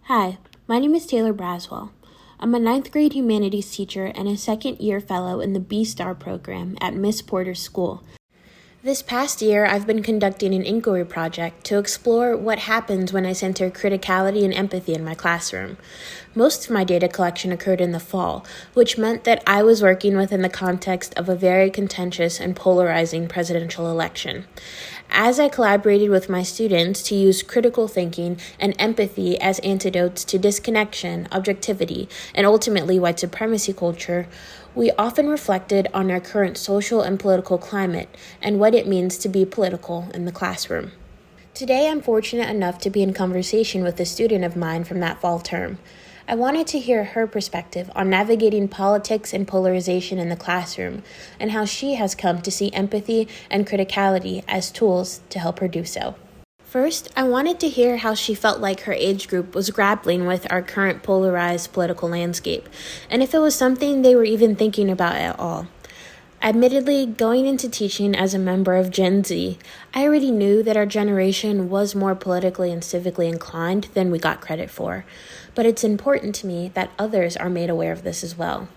Hi, my name is Taylor Braswell. I'm a ninth grade humanities teacher and a second-year fellow in the BSTR program at Miss Porter's school. This past year, I've been conducting an inquiry project to explore what happens when I center criticality and empathy in my classroom. Most of my data collection occurred in the fall, which meant that I was working within the context of a very contentious and polarizing presidential election. As I collaborated with my students to use critical thinking and empathy as antidotes to disconnection, objectivity, and ultimately white supremacy culture, we often reflected on our current social and political climate and what it means to be political in the classroom. Today, I'm fortunate enough to be in conversation with a student of mine from that fall term. I wanted to hear her perspective on navigating politics and polarization in the classroom and how she has come to see empathy and criticality as tools to help her do so. First, I wanted to hear how she felt like her age group was grappling with our current polarized political landscape, and if it was something they were even thinking about at all. Admittedly, going into teaching as a member of Gen Z, I already knew that our generation was more politically and civically inclined than we got credit for, but it's important to me that others are made aware of this as well.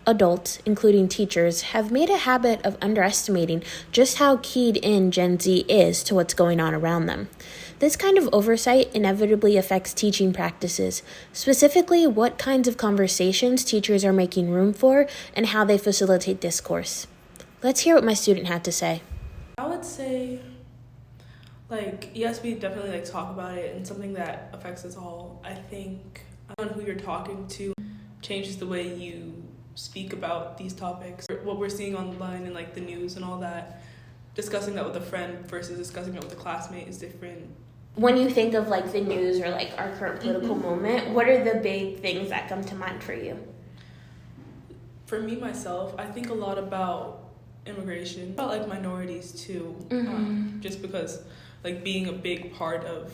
Adults, including teachers, have made a habit of underestimating just how keyed in Gen Z is to what's going on around them. This kind of oversight inevitably affects teaching practices, specifically what kinds of conversations teachers are making room for and how they facilitate discourse. Let's hear what my student had to say. I would say, yes, we definitely talk about it and something that affects us all. I think on who you're talking to changes the way you speak about these topics. What we're seeing online and the news and all that, discussing that with a friend versus discussing it with a classmate is different. When you think of the news or our current political moment, what are the big things that come to mind for you? For me, myself, I think a lot about immigration, about minorities too, just because being a big part of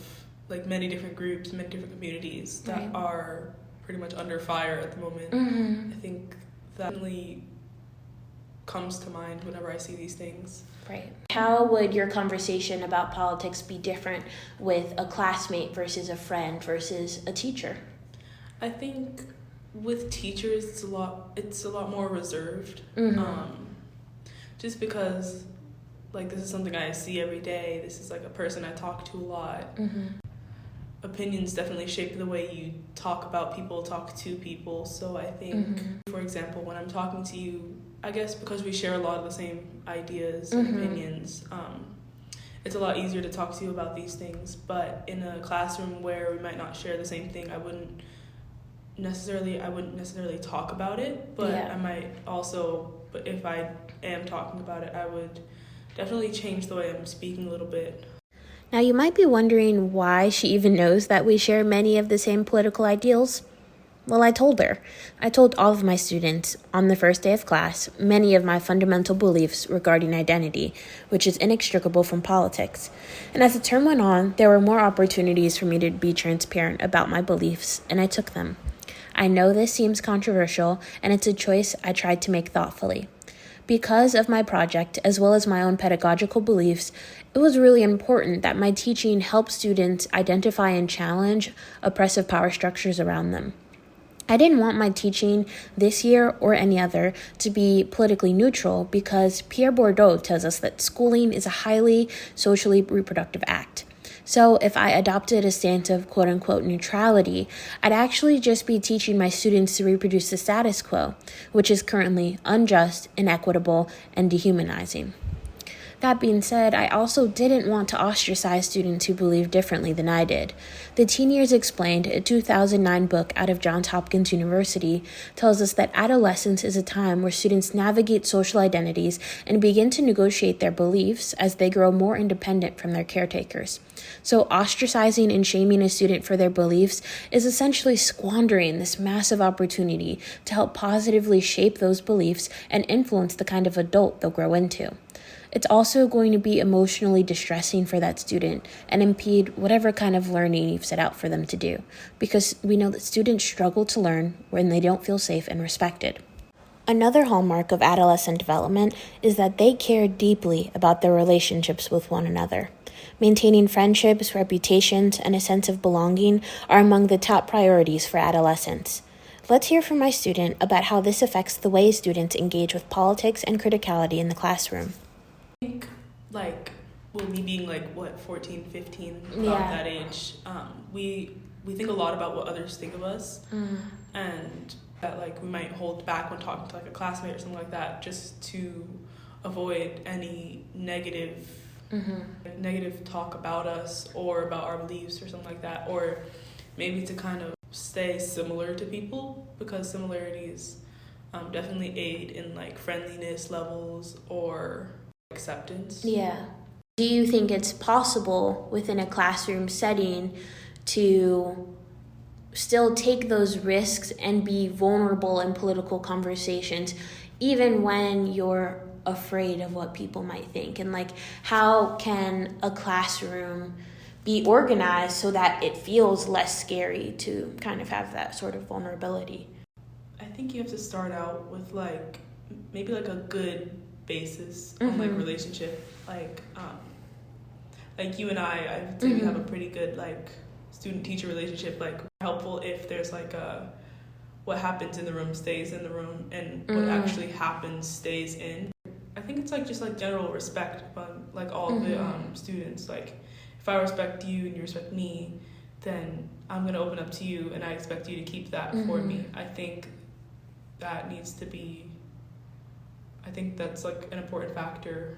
many different groups, many different communities that are pretty much under fire at the moment. I think that definitely comes to mind whenever I see these things. Right. How would your conversation about politics be different with a classmate versus a friend versus a teacher? I think with teachers it's a lot more reserved. Just because this is something I see every day. This is a person I talk to a lot. Opinions definitely shape the way you talk about people, talk to people. So I think, for example, when I'm talking to you, I guess because we share a lot of the same ideas and opinions, it's a lot easier to talk to you about these things. But in a classroom where we might not share the same thing, I wouldn't necessarily talk about it, but I might also, but if I am talking about it, I would definitely change the way I'm speaking a little bit. Now, you might be wondering why she even knows that we share many of the same political ideals. Well, I told her. I told all of my students on the first day of class many of my fundamental beliefs regarding identity, which is inextricable from politics. And as the term went on, there were more opportunities for me to be transparent about my beliefs, and I took them. I know this seems controversial, and it's a choice I tried to make thoughtfully. Because of my project, as well as my own pedagogical beliefs, it was really important that my teaching help students identify and challenge oppressive power structures around them. I didn't want my teaching this year or any other to be politically neutral because Pierre Bourdieu tells us that schooling is a highly socially reproductive act. So if I adopted a stance of quote-unquote neutrality, I'd actually just be teaching my students to reproduce the status quo, which is currently unjust, inequitable, and dehumanizing. That being said, I also didn't want to ostracize students who believe differently than I did. The Teen Years Explained, a 2009 book out of Johns Hopkins University, tells us that adolescence is a time where students navigate social identities and begin to negotiate their beliefs as they grow more independent from their caretakers. So ostracizing and shaming a student for their beliefs is essentially squandering this massive opportunity to help positively shape those beliefs and influence the kind of adult they'll grow into. It's also going to be emotionally distressing for that student and impede whatever kind of learning you've set out for them to do, because we know that students struggle to learn when they don't feel safe and respected. Another hallmark of adolescent development is that they care deeply about their relationships with one another. Maintaining friendships, reputations, and a sense of belonging are among the top priorities for adolescents. Let's hear from my student about how this affects the way students engage with politics and criticality in the classroom. I think, me being 14, 15, Yeah. about that age, we think a lot about what others think of us, and that we might hold back when talking to a classmate or something like that, just to avoid any negative talk about us or about our beliefs or something like that, or maybe to kind of stay similar to people, because similarities definitely aid in friendliness levels or acceptance. Yeah. Do you think it's possible within a classroom setting to still take those risks and be vulnerable in political conversations, even when you're afraid of what people might think? And how can a classroom be organized so that it feels less scary to kind of have that sort of vulnerability? I think you have to start out with maybe a good basis on relationship. You and I would say we have a pretty good student-teacher relationship. Helpful if there's what happens in the room stays in the room, and what actually happens stays in. I think it's just general respect among all the students. If I respect you and you respect me, then I'm gonna open up to you, and I expect you to keep that for me. I think that needs to be. I think that's an important factor.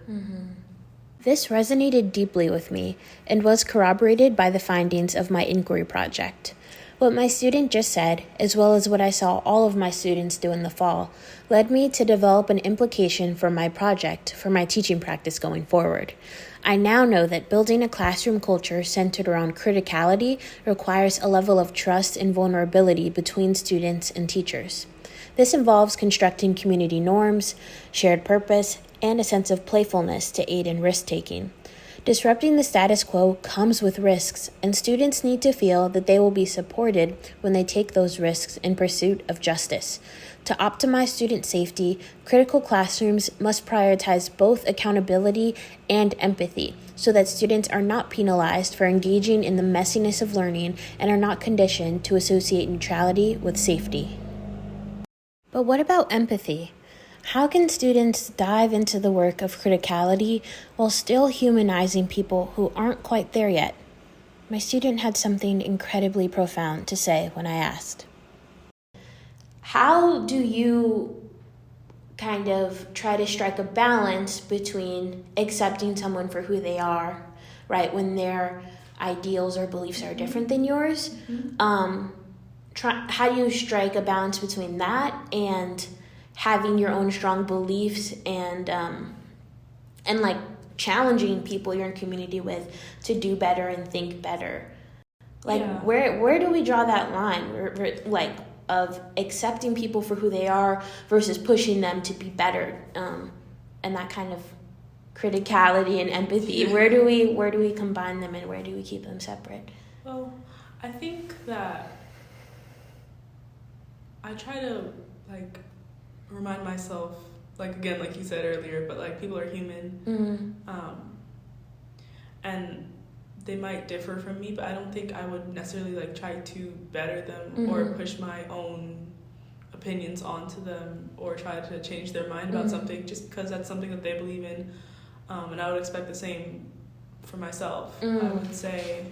This resonated deeply with me and was corroborated by the findings of my inquiry project. What my student just said, as well as what I saw all of my students do in the fall, led me to develop an implication for my project for my teaching practice going forward. I now know that building a classroom culture centered around criticality requires a level of trust and vulnerability between students and teachers. This involves constructing community norms, shared purpose, and a sense of playfulness to aid in risk-taking. Disrupting the status quo comes with risks, and students need to feel that they will be supported when they take those risks in pursuit of justice. To optimize student safety, critical classrooms must prioritize both accountability and empathy so that students are not penalized for engaging in the messiness of learning and are not conditioned to associate neutrality with safety. But what about empathy? How can students dive into the work of criticality while still humanizing people who aren't quite there yet? My student had something incredibly profound to say when I asked. How do you kind of try to strike a balance between accepting someone for who they are, right, when their ideals or beliefs are different than yours? How do you strike a balance between that and having your own strong beliefs and challenging people you're in community with to do better and think better? Where do we draw that line? Of accepting people for who they are versus pushing them to be better, and that kind of criticality and empathy. Where do we combine them, and where do we keep them separate? Well, I think that I try to remind myself, again, like you said earlier, but people are human, and they might differ from me, but I don't think I would necessarily try to better them or push my own opinions onto them or try to change their mind about something just because that's something that they believe in, and I would expect the same for myself. I would say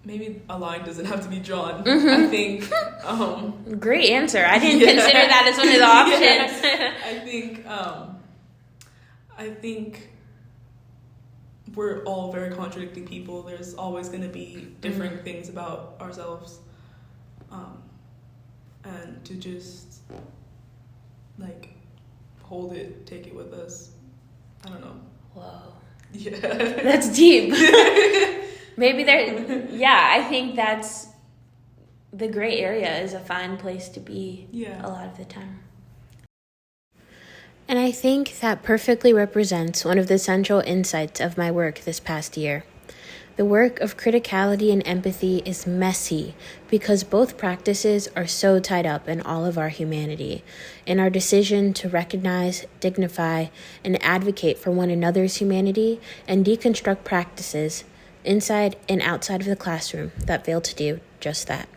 maybe a line doesn't have to be drawn. I think great answer. I didn't consider that as one of the options. I think we're all very contradicting people. There's always going to be different things about ourselves, and to just hold it, take it with us. I don't know. Whoa. Yeah. That's deep. Maybe I think that's the gray area is a fine place to be a lot of the time. And I think that perfectly represents one of the central insights of my work this past year. The work of criticality and empathy is messy because both practices are so tied up in all of our humanity, in our decision to recognize, dignify, and advocate for one another's humanity and deconstruct practices inside and outside of the classroom that fail to do just that.